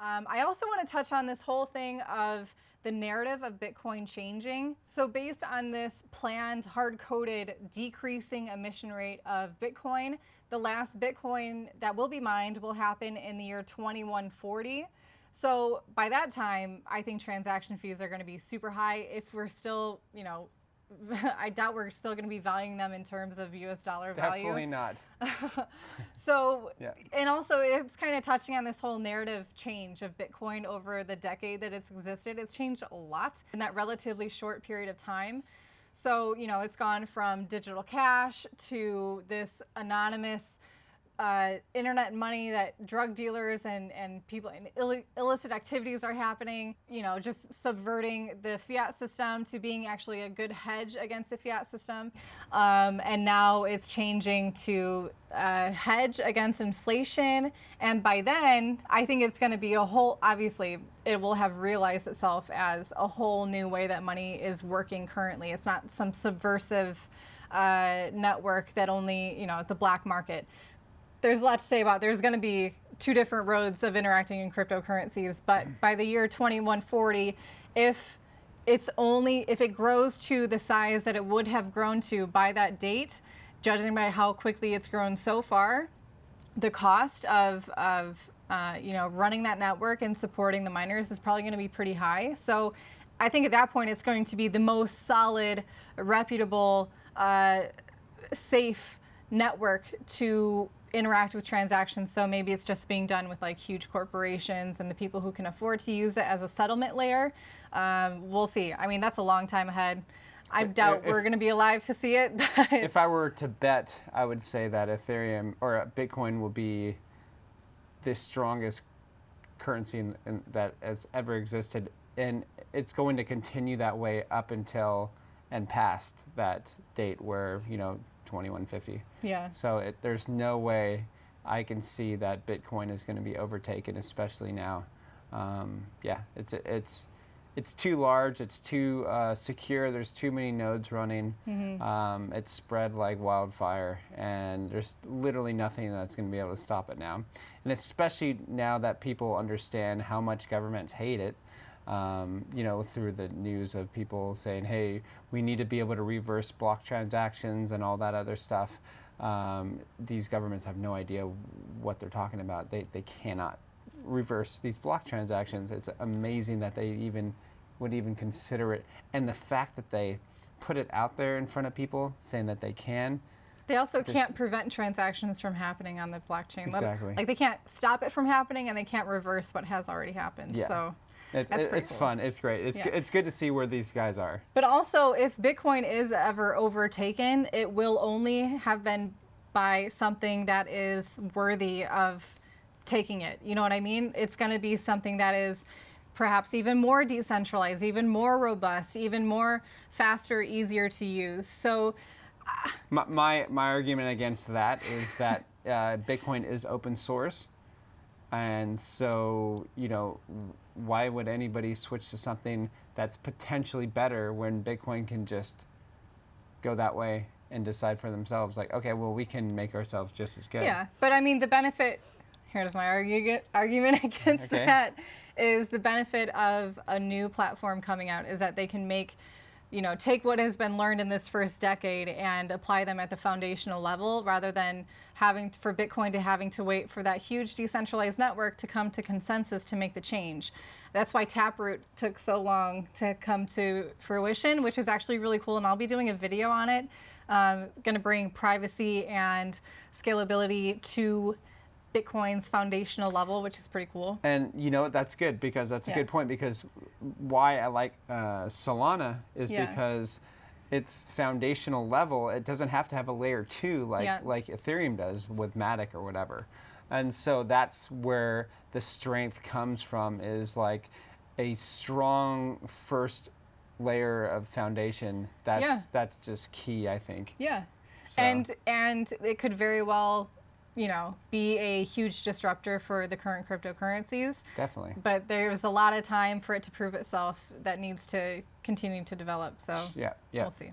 I also want to touch on this whole thing of the narrative of Bitcoin changing. So based on this planned hard-coded decreasing emission rate of Bitcoin, the last Bitcoin that will be mined will happen in the year 2140. So by that time, I think transaction fees are going to be super high. If we're still, I doubt we're still going to be valuing them in terms of US dollar value. Definitely not. So, yeah. And also it's kind of touching on this whole narrative change of Bitcoin over the decade that it's existed. It's changed a lot in that relatively short period of time. So, it's gone from digital cash to this anonymous internet money that drug dealers and people in illicit activities are happening, just subverting the fiat system to being actually a good hedge against the fiat system. And now it's changing to hedge against inflation. And by then, I think it's going to be obviously, it will have realized itself as a whole new way that money is working currently. It's not some subversive network that only, the black market. There's a lot to say about. There's going to be two different roads of interacting in cryptocurrencies, but by the year 2140, if it grows to the size that it would have grown to by that date, judging by how quickly it's grown so far, the cost of running that network and supporting the miners is probably going to be pretty high. So I think at that point it's going to be the most solid, reputable, safe network to interact with transactions. So maybe it's just being done with like huge corporations and the people who can afford to use it as a settlement layer. We'll see. I mean, that's a long time ahead. I doubt we're going to be alive to see it. But if I were to bet, I would say that Ethereum or Bitcoin will be the strongest currency that has ever existed. And it's going to continue that way up until and past that date where, 2150. Yeah. So there's no way I can see that Bitcoin is going to be overtaken, especially now. It's too large. It's too secure. There's too many nodes running. Mm-hmm. It's spread like wildfire, and there's literally nothing that's going to be able to stop it now. And especially now that people understand how much governments hate it. Through the news of people saying, hey, we need to be able to reverse block transactions and all that other stuff. These governments have no idea what they're talking about. They cannot reverse these block transactions. It's amazing that they would even consider it. And the fact that they put it out there in front of people saying that they can. They also can't prevent transactions from happening on the blockchain. Exactly. Like they can't stop it from happening and they can't reverse what has already happened. Yeah. So it's cool. Fun. It's great. It's good to see where these guys are. But also, if Bitcoin is ever overtaken, it will only have been by something that is worthy of taking it. You know what I mean? It's going to be something that is perhaps even more decentralized, even more robust, even more faster, easier to use. So my argument against that is that Bitcoin is open source. And so, why would anybody switch to something that's potentially better when Bitcoin can just go that way and decide for themselves? Like, okay, well, we can make ourselves just as good. Yeah, but I mean, the benefit, here's my argument against that, is the benefit of a new platform coming out is that they can make, take what has been learned in this first decade and apply them at the foundational level rather than having to wait for that huge decentralized network to come to consensus to make the change. That's why Taproot took so long to come to fruition, which is actually really cool. And I'll be doing a video on it. Going to bring privacy and scalability to Bitcoin's foundational level, which is pretty cool. And that's good because that's a good point, because why I like Solana is because it's foundational level. It doesn't have to have a layer 2 like Ethereum does with Matic or whatever. And so that's where the strength comes from, is like a strong first layer of foundation. That's just key, I think. Yeah. So. And it could very well be a huge disruptor for the current cryptocurrencies. Definitely. But there's a lot of time for it to prove itself that needs to continue to develop. So yeah. We'll see.